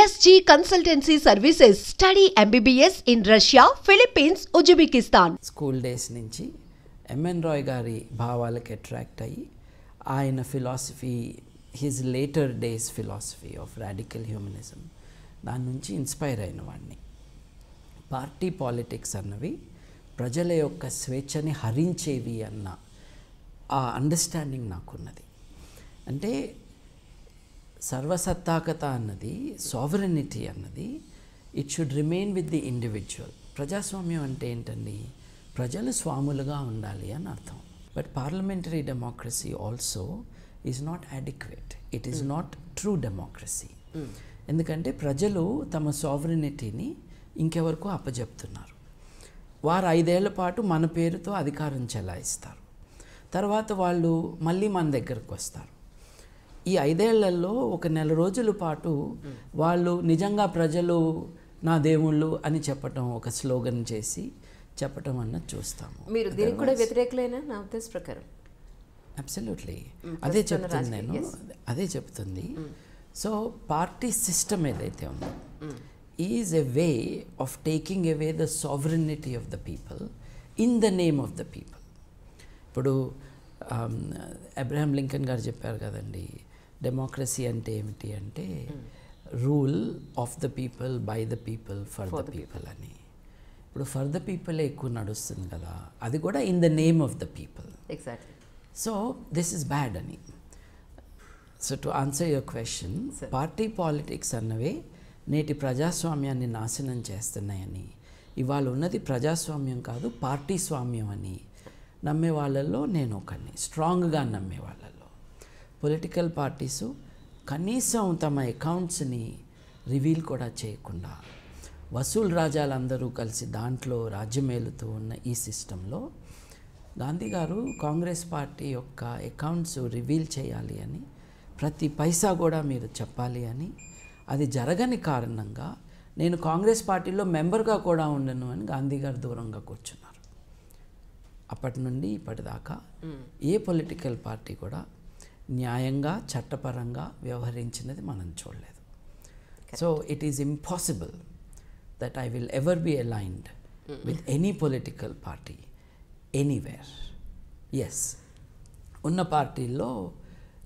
SG Consultancy Services. Study MBBS in Russia, Philippines, Uzbekistan. School days నుంచి MN Roy గారి భావాలకు attract అయ్యి ఆయన philosophy his later days philosophy of radical humanism దాని నుంచి ఇన్స్పైర్ అయిన వాడిని. పార్టీ పాలిటిక్స్ అన్నవి ప్రజల యొక్క స్వేచ్ఛని హరించేవి అన్న ఆ అండర్స్టాండింగ్ నాకున్నది. అంటే సర్వసత్తాకత అన్నది, సావరెనిటీ అన్నది it should remain with the individual. ప్రజాస్వామ్యం అంటే ఏంటండి? ప్రజలు స్వాములుగా ఉండాలి అని అర్థం. But parliamentary democracy also is not adequate. It is not true democracy. ఎందుకంటే ప్రజలు తమ సావరెనిటీని ఇంకెవరకు అప్పజెప్తున్నారు. వారు 5 ఏళ్ల పాటు మన పేరుతో అధికారం చెలాయిస్తారు. తర్వాత వాళ్ళు మళ్ళీ మన దగ్గరకు వస్తారు. ఈ 5 ఏళ్లలో ఒక నెల రోజుల పాటు వాళ్ళు నిజంగా ప్రజలు నా దేవుళ్ళు అని చెప్పటం, ఒక స్లోగన్ చేసి చెప్పటం అన్నది చూస్తాము. మీరు దీనికి కూడా వ్యతిరేకలేనా నా ఉద్దేశ ప్రకారం? అబ్సల్యూట్లీ అదే చెప్తుంది నేను, అదే చెప్తుంది. సో పార్టీ సిస్టమ్ ఏదైతే ఉందో is a way of taking away the sovereignty of the people in the name of the people. ఇప్పుడు అబ్రహాం లింకన్ గారు చెప్పారు కదండి, డెమోక్రసీ అంటే ఏమిటి అంటే rule of the people, by the people, for the people అని. ఇప్పుడు ఫర్ ద పీపులే ఎక్కువ నడుస్తుంది కదా, అది కూడా in the name of the people. Exactly. So this is bad అని. So to answer your question, party politics అన్నవే నేటి ప్రజాస్వామ్యాన్ని నాశనం చేస్తున్నాయని, ఇవాళ ఉన్నది ప్రజాస్వామ్యం కాదు పార్టీ స్వామ్యం అని నమ్మే వాళ్ళల్లో నేను ఒకరిని, స్ట్రాంగ్గా నమ్మే వాళ్ళల్లో. పొలిటికల్ పార్టీసు కనీసం తమ అకౌంట్స్ని రివీల్ కూడా చేయకుండా వసూల్ రాజాలందరూ కలిసి దాంట్లో రాజ్యమేలుతూ ఉన్న ఈ సిస్టంలో గాంధీ గారు కాంగ్రెస్ పార్టీ యొక్క అకౌంట్స్ రివీల్ చేయాలి అని, ప్రతి పైసా కూడా మీరు చెప్పాలి అని, అది జరగని కారణంగా నేను కాంగ్రెస్ పార్టీలో మెంబర్గా కూడా ఉండను అని గాంధీ గారు దూరంగా కూర్చున్నారు. అప్పటి నుండి ఇప్పటిదాకా ఏ పొలిటికల్ పార్టీ కూడా న్యాయంగా, చట్టపరంగా వ్యవహరించినది మనం చూడలేదు. So it is impossible that I will ever be aligned with any political party anywhere. Yes, ఉన్న పార్టీల్లో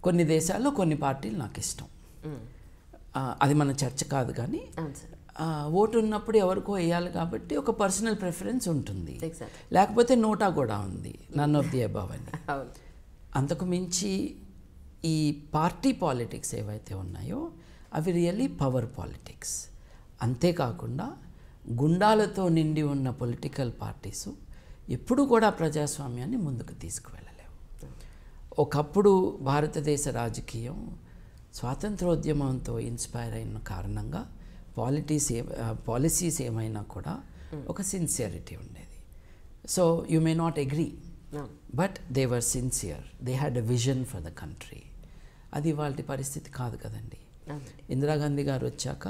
కొన్ని దేశాల్లో కొన్ని పార్టీలు నాకు ఇష్టం, అది మన చర్చ కాదు. కానీ ఓటు ఉన్నప్పుడు ఎవరికో వేయాలి కాబట్టి ఒక పర్సనల్ ప్రిఫరెన్స్ ఉంటుంది, లేకపోతే నోటా కూడా ఉంది, నన్ ఆఫ్ ది అబవ్ అని. అంతకు మించి ఈ పార్టీ పాలిటిక్స్ ఏవైతే ఉన్నాయో అవి రియల్లీ పవర్ పాలిటిక్స్. అంతేకాకుండా గుండాలతో నిండి ఉన్న పొలిటికల్ పార్టీసు ఎప్పుడూ కూడా ప్రజాస్వామ్యాన్ని ముందుకు తీసుకువెళ్ళలేవు. ఒకప్పుడు భారతదేశ రాజకీయం స్వాతంత్రోద్యమంతో ఇన్స్పైర్ అయిన కారణంగా పాలసీస్ ఏమైనా కూడా ఒక సిన్సియరిటీ ఉండేది. So you may not agree, but they were sincere, they had a vision for the country. అది వాళ్ళ పరిస్థితి కాదు కదండి. ఇందిరాగాంధీ గారు వచ్చాక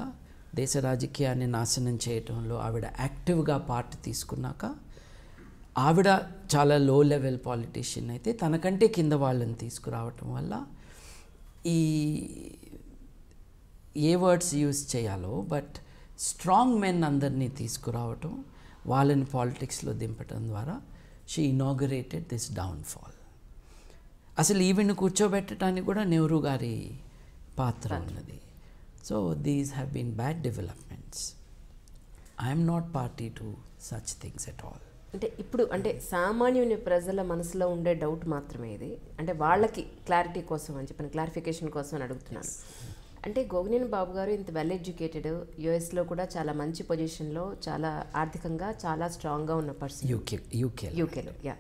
దేశ రాజకీయాన్ని నాశనం చేయటంలో ఆవిడ యాక్టివ్గా పార్ట్ తీసుకున్నాక, ఆవిడ చాలా లో లెవెల్ పాలిటీషియన్ అయితే తనకంటే కింద వాళ్ళని తీసుకురావటం వల్ల ఈ ఏ వర్డ్స్ యూజ్ చేయాలో బట్ స్ట్రాంగ్ మెన్ అందరినీ తీసుకురావటం, వాళ్ళని పాలిటిక్స్లో దింపటం ద్వారా షీ ఇనాగరేటెడ్ దిస్ డౌన్ఫాల్. అసలు ఈవిడ్ని కూర్చోబెట్టడానికి కూడా నెహ్రూ గారి పాత్ర ఉన్నది. So these have been bad developments. I'm not party to such things at all. అంటే ఇప్పుడు అంటే సామాన్యుని ప్రజల మనసులో ఉండే డౌట్ మాత్రమే ఇది. అంటే వాళ్ళకి క్లారిటీ కోసం అని చెప్పిన క్లారిఫికేషన్ కోసం అని అడుగుతున్నాను. అంటే గోగినేని బాబు గారు ఇంత వెల్ ఎడ్యుకేటెడ్, యుఎస్లో కూడా చాలా మంచి పొజిషన్లో, చాలా ఆర్థికంగా చాలా స్ట్రాంగ్గా ఉన్న పర్సన్, యూకేలో. యా.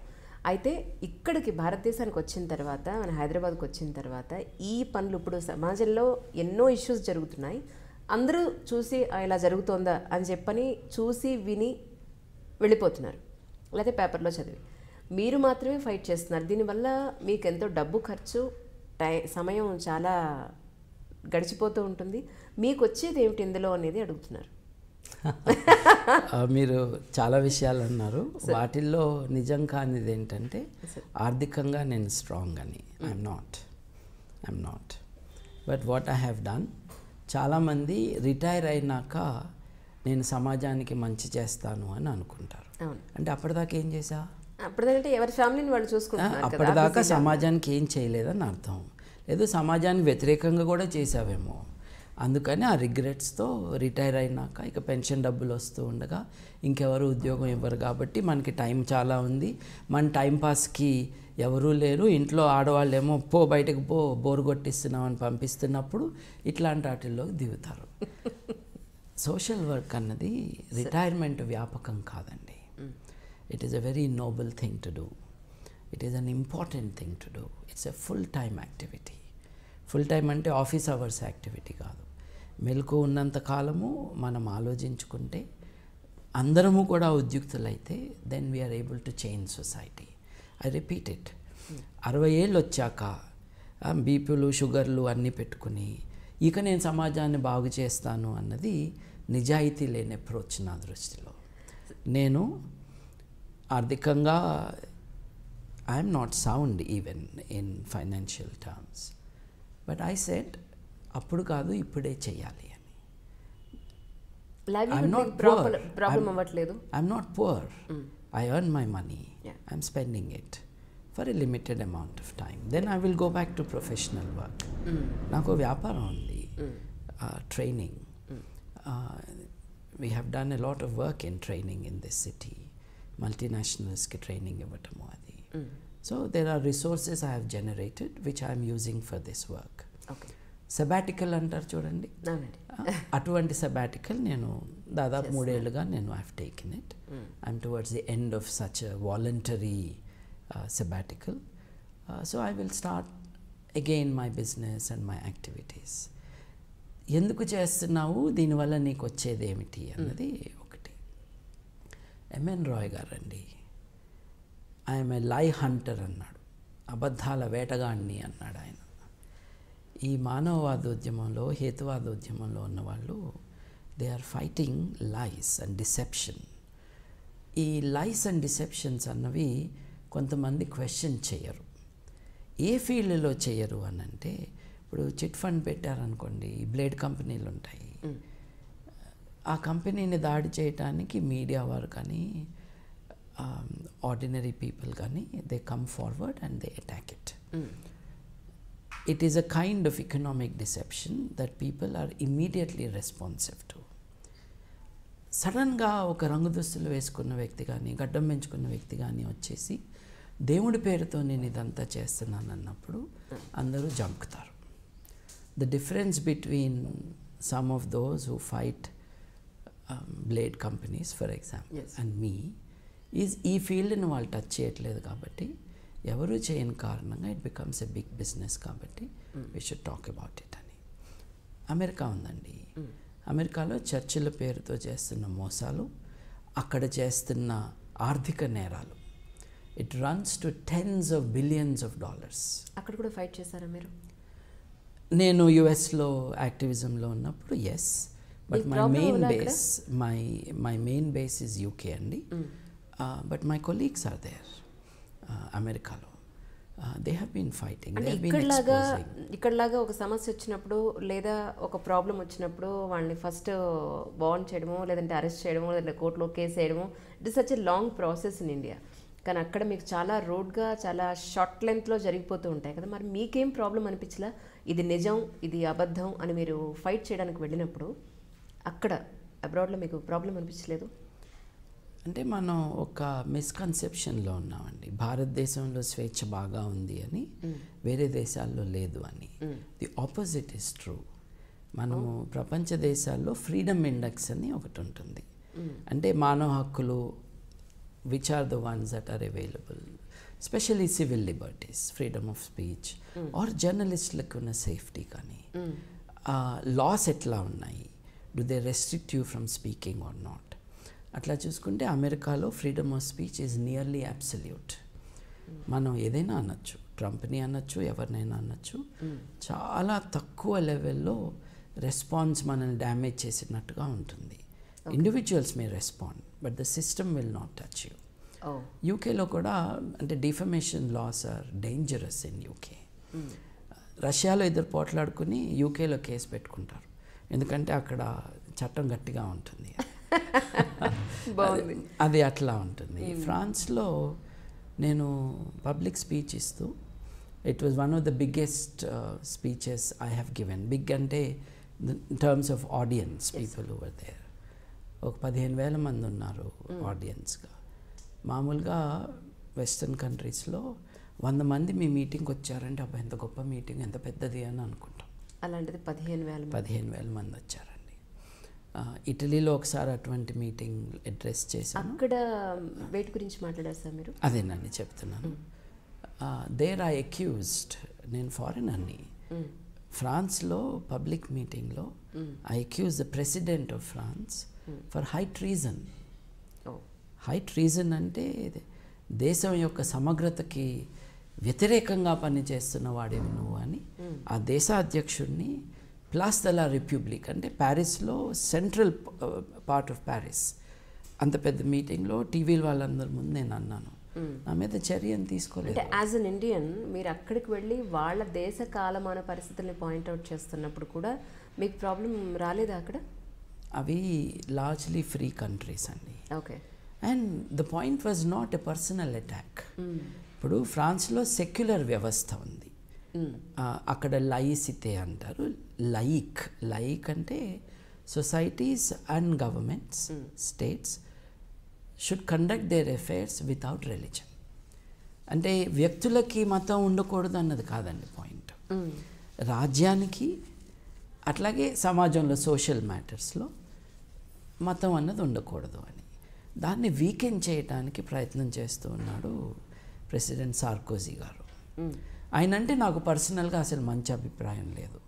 అయితే ఇక్కడికి భారతదేశానికి వచ్చిన తర్వాత, మన హైదరాబాద్కి వచ్చిన తర్వాత ఈ పనులు, ఇప్పుడు సమాజంలో ఎన్నో ఇష్యూస్ జరుగుతున్నాయి, అందరూ చూసి ఇలా జరుగుతోందా అని చెప్పని చూసి విని వెళ్ళిపోతున్నారు, లేకపోతే పేపర్లో చదివి. మీరు మాత్రమే ఫైట్ చేస్తున్నారు. దీనివల్ల మీకు ఎంతో డబ్బు ఖర్చు, సమయం చాలా గడిచిపోతూ ఉంటుంది. మీకు వచ్చేది ఏమిటి ఇందులో అనేది అడుగుతున్నారు. మీరు చాలా విషయాలు అన్నారు. వాటిల్లో నిజం కానిది ఏంటంటే ఆర్థికంగా నేను స్ట్రాంగ్ అని. I'm not. But what I have done చాలామంది రిటైర్ అయినాక నేను సమాజానికి మంచి చేస్తాను అని అనుకుంటారు. అంటే అప్పటిదాకా ఏం చేసా? అప్పటిదాకా ఎవరి ఫ్యామిలీని వాళ్ళు చూసుకుంటున్నారు. అప్పటిదాకా సమాజానికి ఏం చేయలేదని అర్థం. లేదు సమాజానికి వ్యతిరేకంగా కూడా చేసావేమో. అందుకని ఆ రిగ్రెట్స్తో రిటైర్ అయినాక ఇక పెన్షన్ డబ్బులు వస్తూ ఉండగా ఇంకెవరు ఉద్యోగం ఇవ్వరు కాబట్టి మనకి టైం చాలా ఉంది, మన టైంపాస్కి ఎవరూ లేరు, ఇంట్లో ఆడవాళ్ళేమో పో బయటకు పో బోరు కొట్టిస్తున్నామని పంపిస్తున్నప్పుడు ఇట్లాంటి వాటిల్లోకి దిగుతారు. సోషల్ వర్క్ అన్నది రిటైర్మెంట్ వ్యాపకం కాదండి. It is a very noble thing to do. It is an important thing to do. It's a full time activity. Full time అంటే ఆఫీస్ అవర్స్ యాక్టివిటీ కాదు. మెలకు ఉన్నంత కాలము మనం ఆలోచించుకుంటే అందరము కూడా ఉద్యుక్తులైతే then we are able to change society. I repeat it. 60 ఏళ్ళు వచ్చాక బీపీలు షుగర్లు అన్నీ పెట్టుకుని ఇక నేను సమాజాన్ని బాగు చేస్తాను అన్నది నిజాయితీ లేని అప్రోచ్ నా దృష్టిలో. నేను ఆర్థికంగా I'm not sound even in financial terms, but I said అప్పుడు కాదు ఇప్పుడే చేయాలి అని. I'm not poor. I earn my money. I'm spending it for a limited amount of time. Then I will go back to professional work. నాకు వ్యాపారం ఉంది, training. We have done a lot of work in training in this city. Multinationalsకి training ఇవ్వటము అది. So there are resources I have generated which I am using for this work. Okay. Sabbatical అంటారు చూడండి, అటువంటి sabbatical నేను దాదాపు 3 ఏళ్ళుగా నేను I have taken it. I'm towards the end of such a voluntary sabbatical. So I will start again my business and my activities. ఎందుకు చేస్తున్నావు, దీనివల్ల నీకు వచ్చేది ఏమిటి అన్నది ఒకటి. ఎంఎన్ రాయ్ గారండి, ఐఎమ్ ఏ లై హంటర్ అన్నాడు, అబద్ధాల వేటగాడిని అన్నాడు ఆయన. ఈ మానవవాదోద్యమంలో హేతువాదోద్యమంలో ఉన్నవాళ్ళు they are fighting lies and deception. ఈ లైస్ అండ్ డిసెప్షన్స్ అన్నవి కొంతమంది క్వశ్చన్ చేయరు. ఏ ఫీల్డ్లో చేయరు అని అంటే, ఇప్పుడు చిట్ ఫండ్ పెట్టారనుకోండి, బ్లేడ్ కంపెనీలు ఉంటాయి, ఆ కంపెనీని దాడి చేయడానికి మీడియా వారు కానీ ఆర్డినరీ పీపుల్ కానీ they come forward and they attack it. It is a kind of economic deception that people are immediately responsive to. సడన్గా ఒక రంగు దుస్తులు వేసుకున్న వ్యక్తి కానీ గడ్డం పెంచుకున్న వ్యక్తి కానీ వచ్చేసి దేవుడి పేరుతో నేను ఇదంతా చేస్తున్నాను అన్నప్పుడు అందరూ జంకుతారు. The difference between some of those who fight blade companies for example and me is ఈ ఫీల్డ్ని వాళ్ళు టచ్ చేయట్లేదు కాబట్టి, ఎవరు చేయని కారణంగా it becomes a big business కాబట్టి we should talk about it అని. అమెరికా ఉందండి, అమెరికాలో చర్చిల పేరుతో చేస్తున్న మోసాలు, అక్కడ చేస్తున్న ఆర్థిక నేరాలు, it runs to tens of billions of dollars. అక్కడ కూడా ఫైట్ చేశారా మీరు? నేను యుఎస్లో యాక్టివిజంలో ఉన్నప్పుడు yes, but my main base is UK అండి. But my colleagues are there అమెరికాలో. They have been fighting. ఇక్కడలాగా ఒక సమస్య వచ్చినప్పుడు లేదా ఒక ప్రాబ్లం వచ్చినప్పుడు వాళ్ళని ఫస్ట్ బాండ్ చేయడమో లేదంటే అరెస్ట్ చేయడమో లేదంటే కోర్టులో కేసు వేయడమో, it is such a long process in India. కానీ అక్కడ మీకు చాలా రోడ్గా చాలా షార్ట్ లెంత్లో జరిగిపోతూ ఉంటాయి కదా. మరి మీకేం ప్రాబ్లం అనిపించలా, ఇది నిజం ఇది అబద్ధం అని మీరు ఫైట్ చేయడానికి వెళ్ళినప్పుడు అక్కడ అబ్రాడ్లో మీకు ప్రాబ్లం అనిపించలేదు? అంటే మనం ఒక మిస్కన్సెప్షన్లో ఉన్నామండి, భారతదేశంలో స్వేచ్ఛ బాగా ఉంది అని, వేరే దేశాల్లో లేదు అని. The opposite is true. మనము ప్రపంచ దేశాల్లో ఫ్రీడమ్ ఇండెక్స్ అని ఒకటి ఉంటుంది. అంటే మానవ హక్కులు which are the ones that are available, specially civil liberties, freedom of speech or జర్నలిస్టులకు ఉన్న సేఫ్టీ కానీ, లాస్ ఎట్లా ఉన్నాయి, do they restrict you from speaking or not. అట్లా చూసుకుంటే అమెరికాలో freedom of speech is nearly absolute. మనం ఏదైనా అనొచ్చు, ట్రంప్ని అనొచ్చు, ఎవరినైనా అనొచ్చు. చాలా తక్కువ లెవెల్లో రెస్పాన్స్ మనల్ని డ్యామేజ్ చేసినట్టుగా ఉంటుంది. Individuals may respond but the system will not touch you. యూకేలో కూడా అంటే defamation laws are dangerous in UK. రష్యాలో ఇద్దరు పోట్లాడుకుని యూకేలో కేసు పెట్టుకుంటారు, ఎందుకంటే అక్కడ చట్టం గట్టిగా ఉంటుంది. బాగుంది. అది అట్లా ఉంటుంది. ఫ్రాన్స్లో నేను పబ్లిక్ స్పీచ్ ఇస్తూ, it was one of the biggest speeches I have given. Big అంటే in terms of audience, people over there. ఒక 15,000 మంది ఉన్నారు ఆడియన్స్గా. మామూలుగా వెస్టర్న్ కంట్రీస్లో 100 మంది మీ మీటింగ్కి వచ్చారంటే అబ్బా ఎంత గొప్ప మీటింగ్, ఎంత పెద్దది అని అనుకుంటాం. అలాంటిది 15,000 మంది వచ్చారండి. ఇటలీలో ఒకసారి అటువంటి మీటింగ్ అడ్రస్ చేశాను. అక్కడ వెయిట్ గురించి మాట్లాడారు సార్ మీరు? అదేనండి చెప్తున్నాను. దేర్ ఐ అక్యూజ్డ్, నేను ఫారినర్ని, ఫ్రాన్స్లో పబ్లిక్ మీటింగ్లో I accuse the president of France for high treason. High treason అంటే దేశం యొక్క సమగ్రతకి వ్యతిరేకంగా పనిచేస్తున్న వాడివి నువ్వు అని ఆ దేశాధ్యక్షుడిని, ప్లాస్ ద లా రిపబ్లిక్ అంటే ప్యారిస్లో సెంట్రల్ పార్ట్ ఆఫ్ ప్యారిస్, అంత పెద్ద మీటింగ్లో టీవీల వాళ్ళందరి ముందు నేను అన్నాను. నా మీద చర్యను తీసుకోలేదు. అంటే యాజ్ అన్ ఇండియన్ మీరు అక్కడికి వెళ్ళి వాళ్ళ దేశ కాలమాన పరిస్థితుల్ని పాయింట్అవుట్ చేస్తున్నప్పుడు కూడా మీకు ప్రాబ్లం రాలేదా అక్కడ? అవి లార్జ్లీ ఫ్రీ కంట్రీస్ అండి. Okay. And the point was not a personal attack. ఇప్పుడు ఫ్రాన్స్లో సెక్యులర్ వ్యవస్థ ఉంది. అక్కడ లయిసితే అంటారు. లయిక్ అంటే societies and governments, states should conduct there affairs without religion. అంటే వ్యక్తులకి మతం ఉండకూడదు అన్నది కాదండి పాయింట్. రాజ్యానికి అట్లాగే సమాజంలో సోషల్ మ్యాటర్స్లో మతం అన్నది ఉండకూడదు అని, దాన్ని వీకెండ్ చేయడానికి ప్రయత్నం చేస్తూ ఉన్నాడు ప్రెసిడెంట్ సార్కోజీ గారు. ఆయన అంటే నాకు పర్సనల్గా అసలు మంచి అభిప్రాయం లేదు.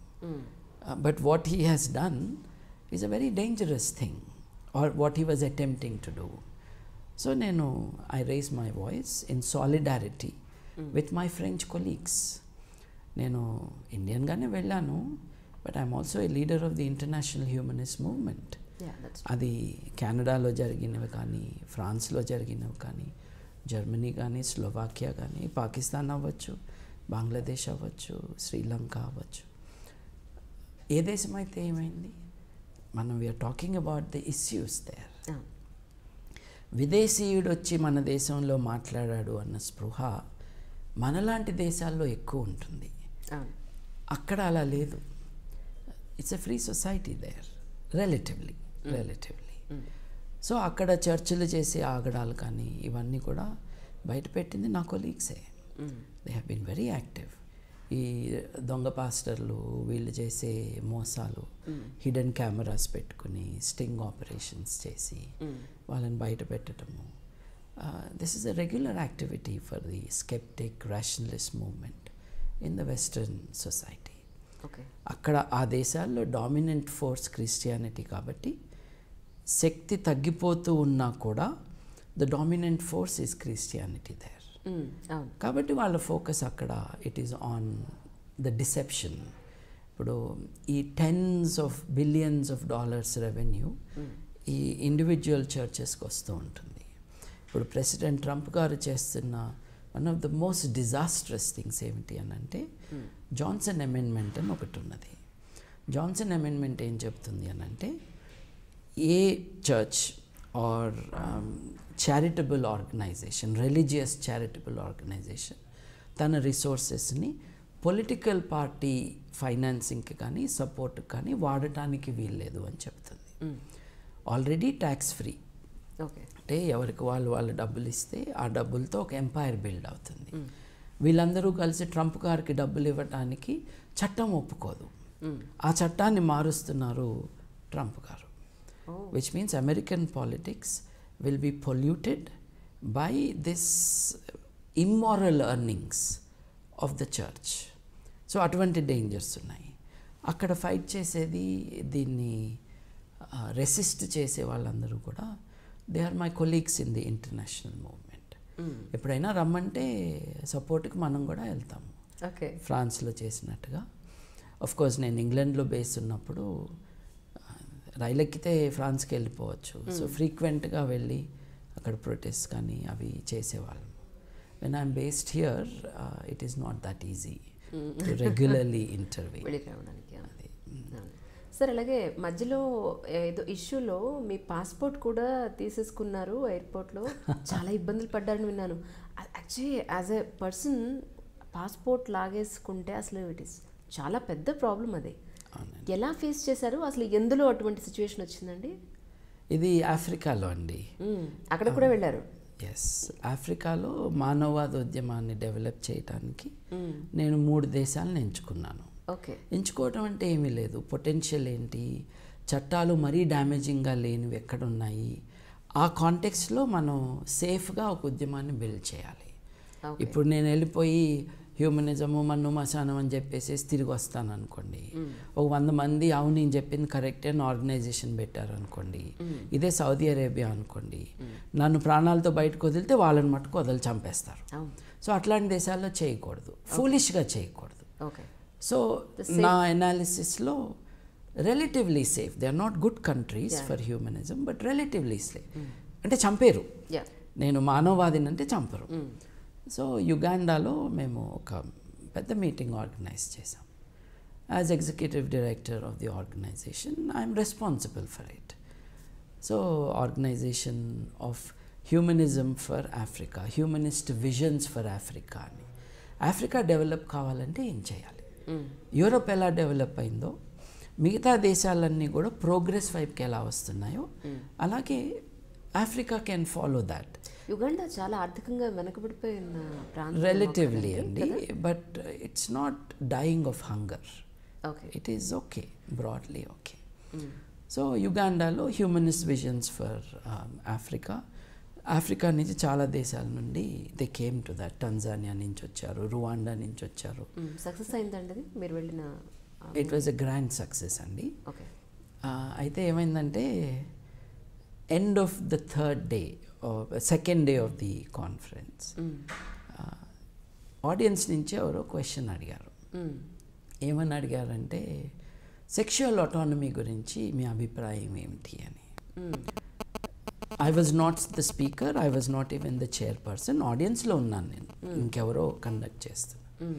But what he has done is a very dangerous thing, or what he was attempting to do. So నేను I raise my voice in solidarity with my French colleagues. నేను ఇండియన్గానే వెళ్ళాను, but I'm also a leader of the international humanist movement. అది కెనడాలో జరిగినవి కానీ, ఫ్రాన్స్లో జరిగినవి కానీ, జర్మనీ కానీ, స్లోవాకియా కానీ, పాకిస్తాన్ అవ్వచ్చు, బంగ్లాదేశ్ అవ్వచ్చు, శ్రీలంక అవ్వచ్చు, ఏ దేశం అయితే ఏమైంది, మనం we're talking about the issues there. విదేశీయుడు వచ్చి మన దేశంలో మాట్లాడాడు అన్న స్పృహ మనలాంటి దేశాల్లో ఎక్కువ ఉంటుంది. అక్కడ అలా లేదు. It's a free society there relatively. So అక్కడ చర్చలు చేసే ఆగడాలు కానీ ఇవన్నీ కూడా బయటపెట్టింది నా కొలీగ్సే. They have been very active. ఈ దొంగ పాస్టర్లు వీళ్ళు చేసే మోసాలు, హిడెన్ కెమెరాస్ పెట్టుకుని స్టింగ్ ఆపరేషన్స్ చేసి వాళ్ళని బయట పెట్టడము, this is a regular activity for the sceptic rationalist movement in the western society. అక్కడ ఆ దేశాల్లో డామినెంట్ ఫోర్స్ క్రిస్టియానిటీ కాబట్టి శక్తి తగ్గిపోతూ ఉన్నా కూడా the dominant force is Christianity there. కాబట్టి వాళ్ళ ఫోకస్ అక్కడ it is on the deception. ఇప్పుడు ఈ tens of billions of dollars revenue ఈ ఇండివిజువల్ చర్చెస్కి వస్తూ ఉంటుంది. ఇప్పుడు ప్రెసిడెంట్ ట్రంప్ గారు చేస్తున్న one of the most disastrous things ఏమిటి అని అంటే జాన్సన్ అమెండ్మెంట్ అని ఒకటి ఉన్నది. జాన్సన్ అమెండ్మెంట్ ఏం చెప్తుంది అని అంటే a church or charitable organisation, religious charitable organisation తన రిసోర్సెస్ని పొలిటికల్ పార్టీ ఫైనాన్సింగ్కి కానీ సపోర్ట్కి కానీ వాడటానికి వీల్లేదు అని చెప్తుంది. Already tax free. అంటే ఎవరికి వాళ్ళు డబ్బులు ఇస్తే ఆ డబ్బులతో ఒక ఎంపైర్ బిల్డ్ అవుతుంది. వీళ్ళందరూ కలిసి ట్రంప్ గారికి డబ్బులు ఇవ్వటానికి చట్టం ఒప్పుకోదు. ఆ చట్టాన్ని మారుస్తున్నారు ట్రంప్ గారు. Which means American politics will be polluted by this immoral earnings of the church. So అటువంటి డేంజర్స్ ఉన్నాయి. అక్కడ ఫైట్ చేసేది, దీన్ని రెసిస్ట్ చేసే వాళ్ళందరూ కూడా they are my colleagues in the international movement. ఎప్పుడైనా రమ్మంటే సపోర్ట్కి మనం కూడా వెళ్తాము. ఫ్రాన్స్లో చేసినట్టుగా. ఆఫ్ కోర్స్ నేను ఇంగ్లాండ్లో బేస్ ఉన్నప్పుడు రైలు ఎక్కితే ఫ్రాన్స్కి వెళ్ళిపోవచ్చు. సో ఫ్రీక్వెంట్గా వెళ్ళి అక్కడ ప్రొటెస్ట్ కానీ అవి చేసేవాళ్ళం. When I'm based here it is not that easy to regularly interview. Sir అలాగే మధ్యలో ఏదో ఇష్యూలో మీ పాస్పోర్ట్ కూడా తీసేసుకున్నారు ఎయిర్పోర్ట్లో, చాలా ఇబ్బందులు పడ్డారని విన్నాను. Actually as a person passport లాగేసుకుంటే అసలు ఇట్ ఈస్ చాలా పెద్ద ప్రాబ్లం. అది ఎలా ఫేస్ చేశారు, అసలు ఎందులో అటువంటి సిచ్యువేషన్ వచ్చిందండి? ఇది ఆఫ్రికాలో అండి. అక్కడ కూడా వెళ్ళారు? ఎస్, ఆఫ్రికాలో మానవవాద ఉద్యమాన్ని డెవలప్ చేయడానికి నేను 3 దేశాలను ఎంచుకున్నాను. ఓకే. ఎంచుకోవటం అంటే ఏమీ లేదు, పొటెన్షియల్ ఏంటి, చట్టాలు మరీ డ్యామేజింగ్గా లేనివి ఎక్కడున్నాయి, ఆ కాంటెక్స్లో మనం సేఫ్గా ఒక ఉద్యమాన్ని బిల్డ్ చేయాలి. ఇప్పుడు నేను వెళ్ళిపోయి హ్యూమనిజము మన్ను మశానం అని చెప్పేసి తిరిగి వస్తాను అనుకోండి, ఒక 100 మంది అవును నేను చెప్పింది కరెక్టే అని ఆర్గనైజేషన్ పెట్టారు అనుకోండి, ఇదే సౌదీ అరేబియా అనుకోండి, నన్ను ప్రాణాలతో బయటకు వదిలితే వాళ్ళని మట్టుకు వదిలి చంపేస్తారు. సో అట్లాంటి దేశాల్లో చేయకూడదు, ఫూలిష్గా చేయకూడదు. ఓకే. సో నా అనాలిసిస్లో relatively safe, they are not good countries for humanism but relatively safe. అంటే చంపేరు, నేను మానవవాదిని అంటే చంపరు. సో యుగాండాలో మేము ఒక పెద్ద మీటింగ్ ఆర్గనైజ్ చేసాం. As executive director of the organisation I'm responsible for it. So organisation of humanism for Africa, humanist visions for Africa అని. Africa develop కావాలంటే ఏం చేయాలి, యూరోప్ ఎలా డెవలప్ అయిందో మిగతా దేశాలన్నీ కూడా ప్రోగ్రెస్ వైపుకి ఎలా వస్తున్నాయో అలాగే Africa can follow that. Uganda చాలా ఆర్థికంగా వెనకబడిపోయిన ప్రాంతం రిలేటివ్లీ అండి, but it's not dying of hunger. It is okay, broadly okay. So యుగాండాలో humanist visions for Africa, Africa నుంచి చాలా దేశాల నుండి they came to that. Tanzania నుంచి వచ్చారు, రువాండా నుంచి వచ్చారు. సక్సెస్ అయిందండి అది మీరు వెళ్ళిన? It was a grand success అండి. అయితే ఏమైందంటే end of the third day, second day of the conference, audience నుంచి ఎవరో క్వశ్చన్ అడిగారు. ఏమని అడిగారంటే సెక్షువల్ ఆటానమీ గురించి మీ అభిప్రాయం ఏమిటి అని. I was not the speaker, I was not even the chairperson, ఆడియన్స్లో ఉన్నాను నేను, ఇంకెవరో కండక్ట్ చేస్తున్నాను.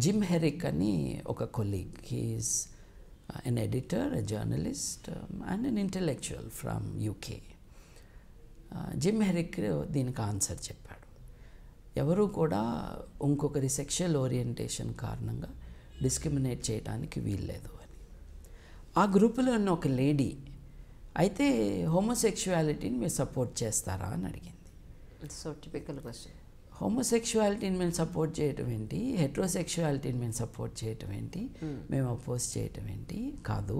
జిమ్ హెరిక్ అని ఒక colleague, he is an editor, a journalist and an intellectual from UK. Jim Herrick దీనికి ఆన్సర్ చెప్పాడు. ఎవరు కూడా ఇంకొకరి సెక్షువల్ ఓరియంటేషన్ కారణంగా డిస్క్రిమినేట్ చేయడానికి వీల్లేదు అని. ఆ గ్రూపులో ఉన్న ఒక లేడీ అయితే హోమోసెక్షువాలిటీని మీరు సపోర్ట్ చేస్తారా అని అడిగింది. So typical question. హోమోసెక్షువాలిటీని మేము సపోర్ట్ చేయటం ఏంటి, హెట్రోసెక్షువాలిటీని మేము సపోర్ట్ చేయటం ఏంటి, మేము అపోజ్ చేయటం ఏంటి, కాదు,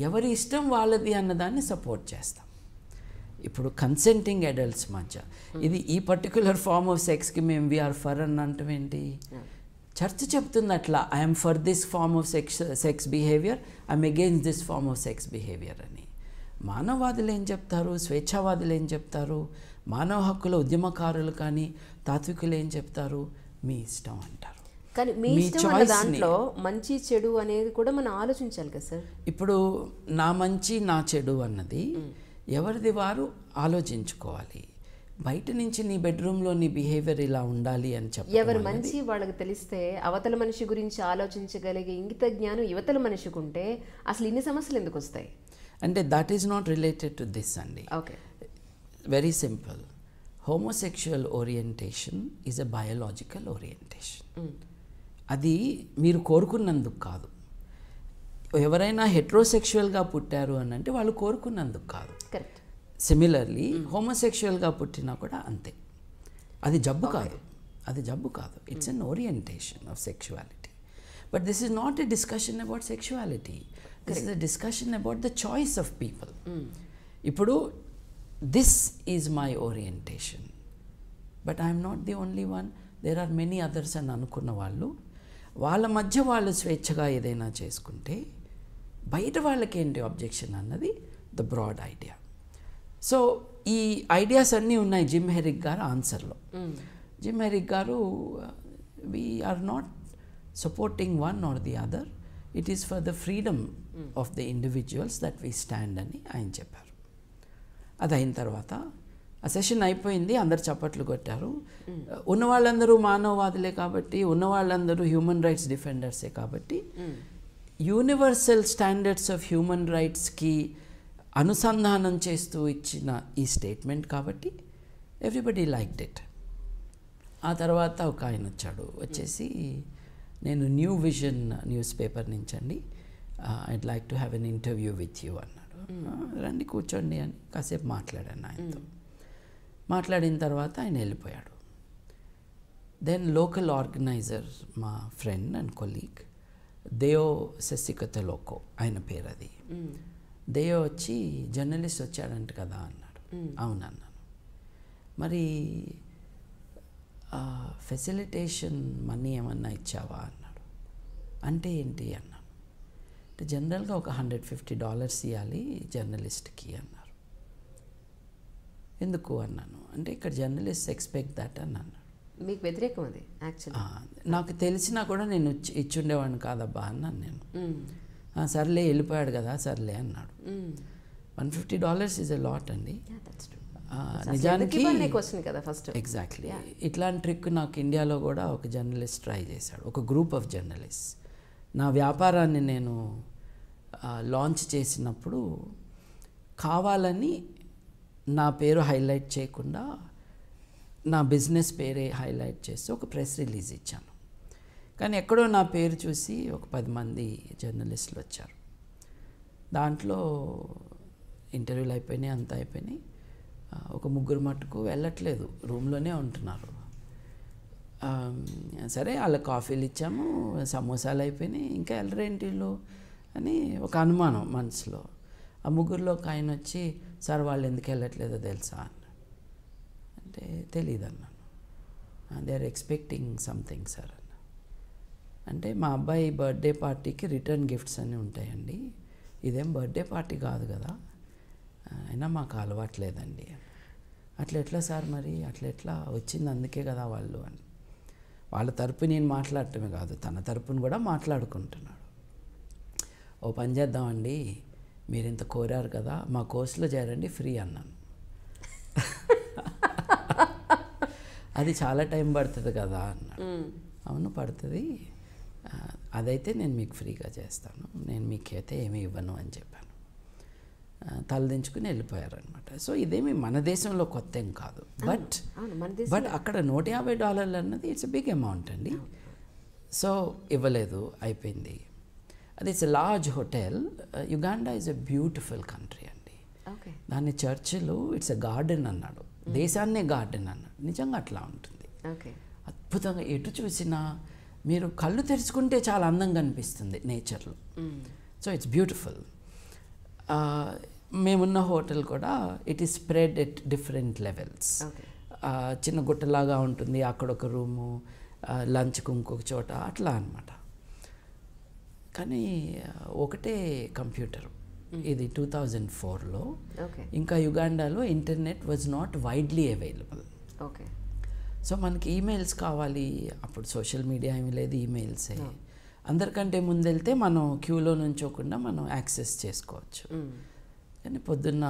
ఎవరి ఇష్టం వాళ్ళది అన్నదాన్ని సపోర్ట్ చేస్తాం. ఇప్పుడు కన్సెంటింగ్ అడల్ట్స్ మధ్య ఇది ఈ పర్టికులర్ ఫార్మ్ ఆఫ్ సెక్స్కి మేము వీఆర్ ఫర్ అని అంటాం ఏంటి? చర్చ చెప్తుంది అట్లా, I'm for this form of sex behaviour, I'm against this form of sex behaviour అని. మానవవాదులు ఏం చెప్తారు, స్వేచ్ఛావాదులు ఏం చెప్తారు, మానవ హక్కుల ఉద్యమకారులు కానీ తాత్వికులు ఏం చెప్తారు, మీ ఇష్టం అంటారు. కానీ మీ ఇష్టం అన్న దాంట్లో మంచి చెడు అనేది కూడా మనం ఆలోచించాలి కదా సార్. ఇప్పుడు నా మంచి నా చెడు అన్నది ఎవరిది వారు ఆలోచించుకోవాలి. బయట నుంచి నీ బెడ్రూమ్లో నీ బిహేవియర్ ఇలా ఉండాలి అని చెప్పి ఎవరి మంచి వాళ్ళకి తెలిస్తే అవతల మనిషి గురించి ఆలోచించగలిగే ఇంగిత జ్ఞానం యువతల మనిషికి ఉంటే అసలు ఇన్ని సమస్యలు ఎందుకు వస్తాయి అంటే that is not related to this అండి. Okay, very simple. Homosexual orientation is a biological orientation. అది మీరు కోరుకున్నందుకు కాదు. ఎవరైనా హెట్రోసెక్షువల్గా పుట్టారు అని అంటే వాళ్ళు కోరుకున్నందుకు కాదు. కరెక్ట్. సిమిలర్లీ హోమోసెక్షువల్గా పుట్టినా కూడా అంతే. అది జబ్బు కాదు, అది జబ్బు కాదు. It's an orientation of sexuality. But this is not a discussion about sexuality. This is a discussion about the choice of people. ఇప్పుడు this is my orientation but I'm not the only one, there are many others అని అనుకున్న వాళ్ళు వాళ్ళ మధ్య వాళ్ళు స్వేచ్ఛగా ఏదైనా చేసుకుంటే బయట వాళ్ళకేంటి అబ్జెక్షన్ అన్నది ద బ్రాడ్ ఐడియా. సో ఈ ఐడియాస్ అన్నీ ఉన్నాయి జిమ్ హెరిక్ గారు ఆన్సర్లో. జిమ్ హెరిక్ గారు we are not supporting one or the other, it is for the freedom of the individuals that we stand అని ఆయన చెప్పారు. అది అయిన తర్వాత ఆ సెషన్ అయిపోయింది, అందరు చప్పట్లు కొట్టారు. ఉన్న వాళ్ళందరూ మానవవాదులే కాబట్టి, ఉన్న వాళ్ళందరూ హ్యూమన్ రైట్స్ డిఫెండర్సే కాబట్టి యూనివర్సల్ స్టాండర్డ్స్ ఆఫ్ హ్యూమన్ రైట్స్కి అనుసంధానం చేస్తూ ఇచ్చిన ఈ స్టేట్మెంట్ కాబట్టి ఎవ్రీబడి లైక్డ్ ఇట్. ఆ తర్వాత ఒక ఆయన వచ్చాడు, వచ్చేసి నేను న్యూ విజన్ న్యూస్ పేపర్ నుంచి అండి, I'd like to have an interview with you అన్నాడు. రండి కూర్చోండి అని కాసేపు మాట్లాడాను ఆయనతో. మాట్లాడిన తర్వాత ఆయన వెళ్ళిపోయాడు. దెన్ లోకల్ ఆర్గనైజర్, మా ఫ్రెండ్ అండ్ కొలీగ్ దేయో శశికతలోకో ఆయన పేరు అది, దేయో వచ్చి జర్నలిస్ట్ వచ్చాడంట కదా అన్నాడు. అవునన్నాను. మరి ఫెసిలిటేషన్ మనీ ఏమన్నా ఇచ్చావా అన్నాడు. అంటే ఏంటి అన్నాను. అంటే జనరల్గా ఒక $150 ఇవ్వాలి జర్నలిస్ట్కి అన్నారు. ఎందుకు అన్నాను. అంటే ఇక్కడ జర్నలిస్ట్ ఎక్స్పెక్ట్ దట్ అని అన్నాడు. మీకు వ్యతిరేకం అది యాక్చువల్లీ. నాకు తెలిసినా కూడా నేను ఇచ్చుండేవాడిని కాదబ్బా అన్నాను నేను. సర్లే వెళ్ళిపోయాడు కదా సర్లే అన్నాడు. $150 ఈజ్ ఎ లాట్ అండి. నిజానికి ఎగ్జాక్ట్లీ ఇట్లాంటి ట్రిక్ నాకు ఇండియాలో కూడా ఒక జర్నలిస్ట్ ట్రై చేశాడు, ఒక గ్రూప్ ఆఫ్ జర్నలిస్ట్. నా వ్యాపారాన్ని నేను లాంచ్ చేసినప్పుడు కావాలని నా పేరు హైలైట్ చేయకుండా నా బిజినెస్ పేరే హైలైట్ చేసి ఒక ప్రెస్ రిలీజ్ ఇచ్చాను. కానీ ఎక్కడో నా పేరు చూసి ఒక 10 మంది జర్నలిస్టులు వచ్చారు. దాంట్లో ఇంటర్వ్యూలు అయిపోయినాయి, అంతా అయిపోయినాయి. ఒక 3 మట్టుకు వెళ్ళట్లేదు, రూమ్లోనే ఉంటున్నారు. సరే వాళ్ళ కాఫీలు ఇచ్చాము, సమోసాలు అయిపోయినాయి, ఇంకా వెళ్ళరేంటిళ్ళు అని ఒక అనుమానం మనసులో. ఆ 3లో ఒక ఆయన వచ్చి, సార్ వాళ్ళు ఎందుకు వెళ్ళట్లేదో తెలుసా అన్నాడు. అంటే తెలీదు అన్నాను. They are expecting something sir అన్న. అంటే మా అబ్బాయి బర్త్డే పార్టీకి రిటర్న్ గిఫ్ట్స్ అన్నీ ఉంటాయండి, ఇదేం బర్త్డే పార్టీ కాదు కదా, అయినా మాకు అలవాట్లేదండి. అట్లా ఎట్లా సార్ మరి, అట్లా ఎట్లా వచ్చింది అందుకే కదా వాళ్ళు అని. వాళ్ళ తరపు నేను మాట్లాడటమే కాదు, తన తరపును కూడా మాట్లాడుకుంటున్నాడు. ఓ పని చేద్దామండి, మీరు ఇంత కోరారు కదా మా కోర్సులో చేరండి ఫ్రీ అన్నాను. అది చాలా టైం పడుతుంది కదా అన్నాడు. అవును పడుతుంది, అదైతే నేను మీకు ఫ్రీగా చేస్తాను, నేను మీకైతే ఏమీ ఇవ్వను అని చెప్పాను. తలదించుకుని వెళ్ళిపోయారనమాట. సో ఇదేమి మన దేశంలో కొత్త ఏం కాదు, బట్ అక్కడ $150 అన్నది ఇట్స్ ఎ బిగ్ అమౌంట్ అండి. సో ఇవ్వలేదు, అయిపోయింది. అది it's a large hotel. Uganda is a beautiful country అండి. దాన్ని చర్చిలు ఇట్స్ ఎ గార్డెన్ అన్నాడు, దేశాన్నే గార్డెన్ అన్నాడు. నిజంగా అట్లా ఉంటుంది, అద్భుతంగా. ఎటు చూసినా మీరు కళ్ళు తెరుచుకుంటే చాలా అందంగా అనిపిస్తుంది నేచర్లో. So it's beautiful. మేమున్న హోటల్ కూడా it is spread at different levels. చిన్న గుట్టలాగా ఉంటుంది, అక్కడ ఒక రూము, లంచ్కి ఇంకొక చోట అట్లా అనమాట. కానీ ఒకటే కంప్యూటర్. ఇది 2004లో. ఇంకా యుగాండాలో internet was not widely available. So మనకి ఈమెయిల్స్ కావాలి, అప్పుడు సోషల్ మీడియా ఏమీ లేదు, ఈమెయిల్సే. అందరికంటే ముందెళ్తే మనం క్యూలో నుంచోకుండా మనం యాక్సెస్ చేసుకోవచ్చు. కానీ పొద్దున్న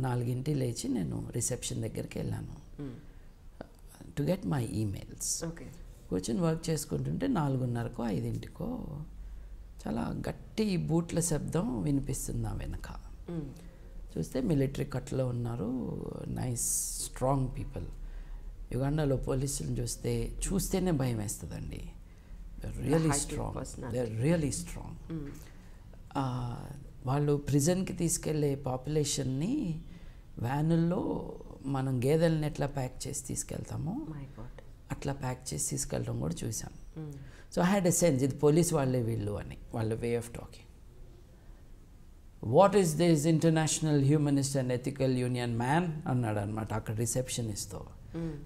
4 లేచి నేను రిసెప్షన్ దగ్గరికి వెళ్ళాను టు గెట్ మై ఈమెయిల్స్. కూర్చొని వర్క్ చేసుకుంటుంటే 4:30కో 5కో చాలా గట్టి బూట్ల శబ్దం వినిపిస్తుంది నా వెనక. చూస్తే మిలిటరీ కట్లో ఉన్నారు, నైస్ స్ట్రాంగ్ పీపుల్. యుగాండాలో పోలీసులను చూస్తేనే భయం వేస్తుందండి. Really strong. వాళ్ళు ప్రిజన్కి తీసుకెళ్లే పాపులేషన్ని వ్యానుల్లో మనం గేదెలను ఎట్లా ప్యాక్ చేసి తీసుకెళ్తామో అట్లా ప్యాక్ చేసి తీసుకెళ్ళడం కూడా చూసాం. So I had a sense, ఇది పోలీస్ వాళ్ళే వీళ్ళు అని, వాళ్ళ way of talking. What is this international humanist and ethical union man అన్నాడు అనమాట అక్కడ రిసెప్షనిస్ట్తో.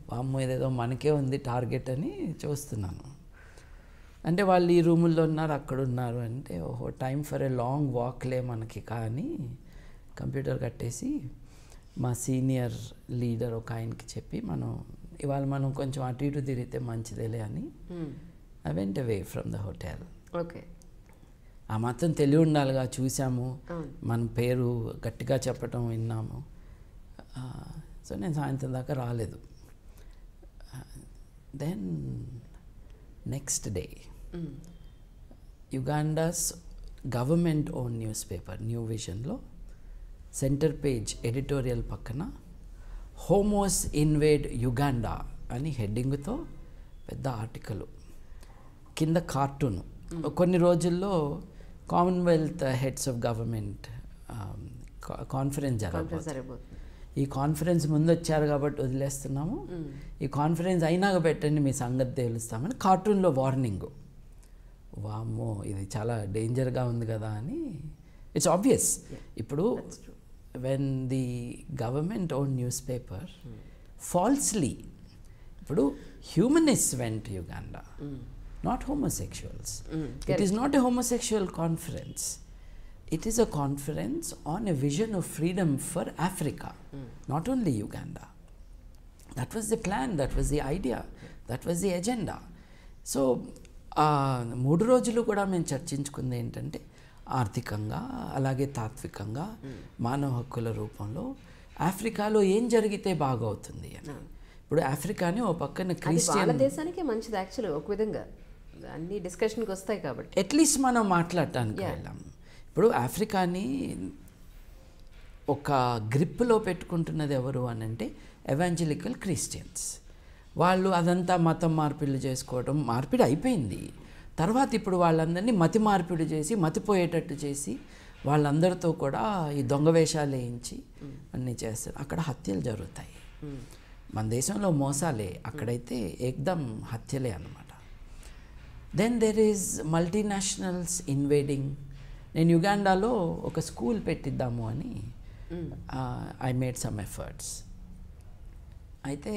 వామ్మో ఇదేదో మనకే ఉంది టార్గెట్ అని చూస్తున్నాను. అంటే వాళ్ళు ఈ రూముల్లో ఉన్నారు, అక్కడ ఉన్నారు అంటే ఓహో టైం ఫర్ ఎ లాంగ్ వాక్లే మనకి. కానీ కంప్యూటర్ కట్టేసి మా సీనియర్ లీడర్ ఒక ఆయనకి చెప్పి ఇవాళ మనం కొంచెం అటు ఇటు తిరిగితే మంచిదేలే అని I went away from the hotel. ఆ మాత్రం తెలివి ఉండాలిగా, చూసాము, మన పేరు గట్టిగా చెప్పటం విన్నాము. సో నేను సాయంత్రం దాకా రాలేదు. Then next day Uganda's government own news paper new విజన్లో సెంటర్ పేజ్ ఎడిటోరియల్ పక్కన హోమోస్ ఇన్వేడ్ యుగాండా అని హెడ్డింగ్తో పెద్ద ఆర్టికల్, కింద కార్టూన్. కొన్ని రోజుల్లో Commonwealth heads of government conference జరగబోతుంది. ఈ కాన్ఫరెన్స్ ముందు వచ్చారు కాబట్టి వదిలేస్తున్నాము, ఈ కాన్ఫరెన్స్ అయినాక పెట్టండి మీ సంగతి తెలుస్తామని కార్టూన్లో వార్నింగ్. వామ్మో ఇది చాలా డేంజర్గా ఉంది కదా అని. It's obvious. ఇప్పుడు when the government own news paper falsely, ఇప్పుడు humanist went Uganda, not homosexuals. It is not a homosexual conference. It is a conference on a vision of freedom for Africa, not only Uganda. That was the plan, that was the idea, that was the agenda. So, 3 రోజులు కూడా మేము చర్చించుకుంది ఏంటంటే ఆర్థికంగా అలాగే తాత్వికంగా మానవ హక్కుల రూపంలో ఆఫ్రికాలో ఏం జరిగితే బాగవుతుంది అని. ఇప్పుడు ఆఫ్రికాని ఓ పక్కన క్రిస్టియన్ దేశానికి మంచిది యాక్చువల్గా ఒక విధంగా అన్ని డిస్కషన్కి వస్తాయి కాబట్టి అట్లీస్ట్ మనం మాట్లాడటానికి వెళ్ళాం. ఇప్పుడు ఆఫ్రికాని ఒక గ్రిప్లో పెట్టుకుంటున్నది ఎవరు అని అంటే ఎవాంజలికల్ క్రిస్టియన్స్. వాళ్ళు అదంతా మతం మార్పిడి చేసుకోవడం, మార్పిడి అయిపోయింది. తర్వాత ఇప్పుడు వాళ్ళందరినీ మతి మార్పిడి చేసి మతిపోయేటట్టు చేసి వాళ్ళందరితో కూడా ఈ దొంగ వేషాలు వేయించి అన్నీ చేస్తారు. అక్కడ హత్యలు జరుగుతాయి. మన దేశంలో మోసాలే, అక్కడైతే ఏకదం హత్యలే అన్నమాట. Then there is multinationals invading. నేను యుగాండాలో ఒక స్కూల్ పెట్టిద్దాము అని ఐ మేడ్ సమ్ ఎఫర్ట్స్. అయితే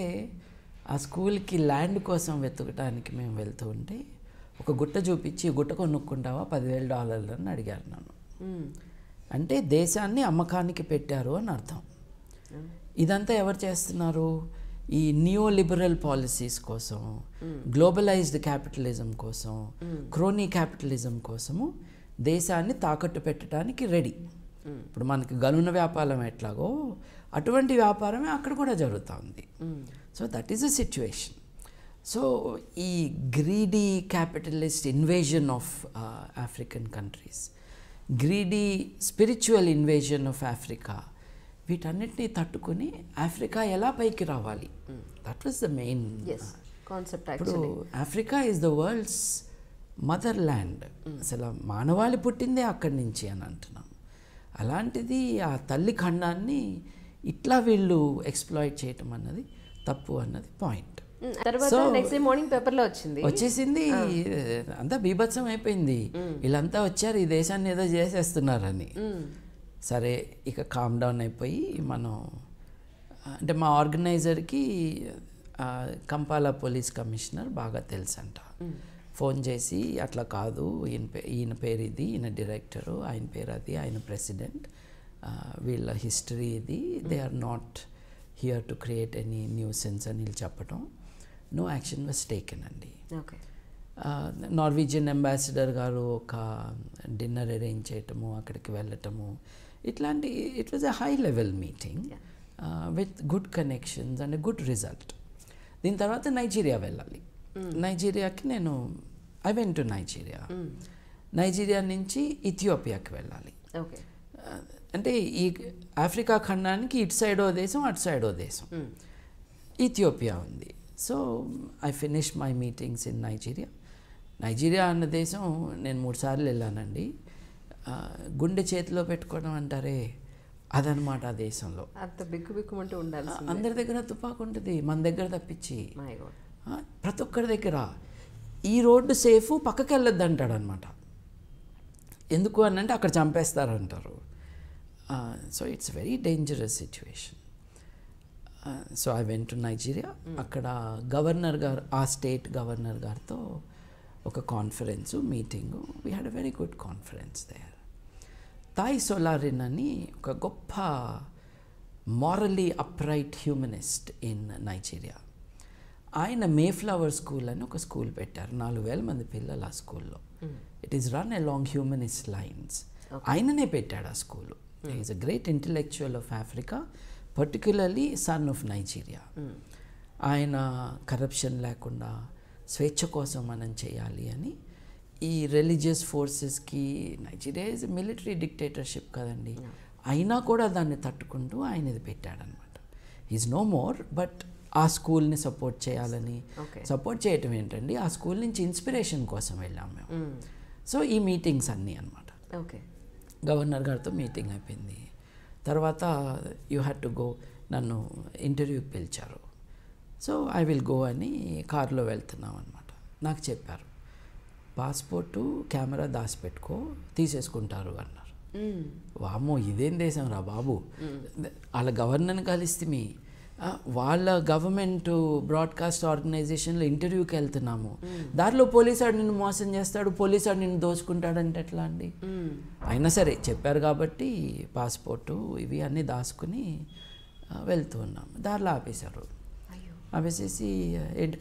ఆ స్కూల్కి ల్యాండ్ కోసం వెతకడానికి మేము వెళ్తూ ఉంటే ఒక గుట్ట చూపించి గుట్ట కొనుక్కుంటావా $10,000 అని అడిగారు నన్ను. అంటే దేశాన్ని అమ్మకానికి పెట్టారు అని అర్థం. ఇదంతా ఎవరు చేస్తున్నారు? ఈ నియో లిబరల్ పాలసీస్ కోసం, గ్లోబలైజ్డ్ క్యాపిటలిజం కోసం, క్రోనీ క్యాపిటలిజం కోసము దేశాన్ని తాకట్టు పెట్టడానికి రెడీ. ఇప్పుడు మనకి గనున వ్యాపారం ఎట్లాగో అటువంటి వ్యాపారమే అక్కడ కూడా జరుగుతూ ఉంది. So that is a situation. So ఈ greedy capitalist invasion of African countries, greedy spiritual invasion of Africa, వీటన్నిటినీ తట్టుకుని ఆఫ్రికా ఎలా పైకి రావాలి, that was the main concept. ఇప్పుడు Africa is the world's mother land. అసలు మానవాళి పుట్టిందే అక్కడి నుంచి అని అంటున్నాం. అలాంటిది ఆ తల్లి ఖండాన్ని ఇట్లా వీళ్ళు ఎక్స్ప్లాయిట్ చేయటం అన్నది తప్పు అన్నది point. So next day morning పేపర్లో వచ్చేసింది, అంతా బీభత్సం అయిపోయింది. వీళ్ళంతా వచ్చారు ఈ దేశాన్ని ఏదో చేసేస్తున్నారని. సరే ఇక కామ్ డౌన్ అయిపోయి మనం అంటే మా ఆర్గనైజర్కి కంపాలా పోలీస్ కమిషనర్ బాగా తెలుసంట. ఫోన్ చేసి అట్లా కాదు, ఈయన పేరు ఇది, ఈయన డైరెక్టరు, ఆయన పేరు అది, ఆయన ప్రెసిడెంట్, వీళ్ళ హిస్టరీ ఇది, they are not here to create any nuisance అని వీళ్ళు చెప్పటం. నో యాక్షన్ వాజ్ టేకెన్ అండి. నార్వీజియన్ అంబాసిడర్ గారు ఒక డిన్నర్ అరేంజ్ చేయటము, అక్కడికి వెళ్ళటము, ఇట్లాంటి it was a high level meeting with good connections and good result. దీని తర్వాత నైజీరియా వెళ్ళాలి. నైజీరియాకి నేను I went to Nigeria. Nigeria నుంచి ఇథియోపియాకి వెళ్ళాలి. అంటే ఈ ఆఫ్రికా ఖండానికి ఇటు సైడో దేశం అటు సైడో దేశం ఇథియోపియా ఉంది. So I finish my meetings in Nigeria. Nigeria అన్న దేశం నేను 3 సార్లు వెళ్ళానండి. గుండె చేతిలో పెట్టుకోవడం అంటారే అదనమాట. ఆ దేశంలో అంత బిక్కుబిక్కుమంటూ ఉండాలి. అందరి దగ్గర తుపాకు ఉంటుంది, మన దగ్గర తప్పించి ప్రతి ఒక్కరి దగ్గర. ఈ రోడ్డు సేఫ్, పక్కకి వెళ్ళొద్దు అంటాడు అనమాట. ఎందుకు అని అంటే అక్కడ చంపేస్తారంటారు. So it's very dangerous situation. So I went to Nigeria. అక్కడ గవర్నర్ గారు, ఆ స్టేట్ గవర్నర్ గారితో ఒక conference meeting. We had a very good conference there. Tai Solarin అని ఒక గొప్ప morally upright humanist in Nigeria. ఆయన మేఫ్లవర్ స్కూల్ అని ఒక స్కూల్ పెట్టారు. 4,000 మంది పిల్లలు ఆ స్కూల్లో. It is run along humanist lines. ఆయననే పెట్టాడు ఆ school. Is a great intellectual of Africa, particularly son of Nigeria. ఆయన కరప్షన్ లేకుండా స్వేచ్ఛ కోసం మనం చేయాలి అని ఈ రిలీజియస్ ఫోర్సెస్కి నైజీరియా ఇస్ మిలిటరీ డిక్టేటర్షిప్ కదండి, అయినా కూడా దాన్ని తట్టుకుంటూ ఆయన ఇది పెట్టాడనమాట. ఈజ్ నో మోర్, బట్ ఆ స్కూల్ని సపోర్ట్ చేయాలని, సపోర్ట్ చేయటం ఏంటండి, ఆ స్కూల్ నుంచి ఇన్స్పిరేషన్ కోసం వెళ్ళాం మేము. సో ఈ మీటింగ్స్ అన్నీ అనమాట. ఓకే, గవర్నర్ గారితో మీటింగ్ అయిపోయింది. తర్వాత యూ హ్యాడ్ టు గో, నన్ను ఇంటర్వ్యూకి పిలిచారు. సో ఐ విల్ గో అని కార్లో వెళ్తున్నాం అనమాట. నాకు చెప్పారు, పాస్పోర్టు కెమెరా దాచిపెట్టుకో, తీసేసుకుంటారు అన్నారు. వామ్మో ఇదేం దేశం రా బాబు, వాళ్ళ గవర్నర్ని కలిస్తే వాళ్ళ గవర్నమెంట్ బ్రాడ్కాస్ట్ ఆర్గనైజేషన్లో ఇంటర్వ్యూకి వెళ్తున్నాము, దారిలో పోలీసాడు నిన్ను మోసం చేస్తాడు, పోలీసాడు నిన్ను దోచుకుంటాడంటే ఎట్లా అండి. అయినా సరే చెప్పారు కాబట్టి పాస్పోర్టు ఇవి అన్నీ దాచుకుని వెళ్తూ ఉన్నాము. దారిలో ఆపేశారు. ఆపేసేసి ఏంటి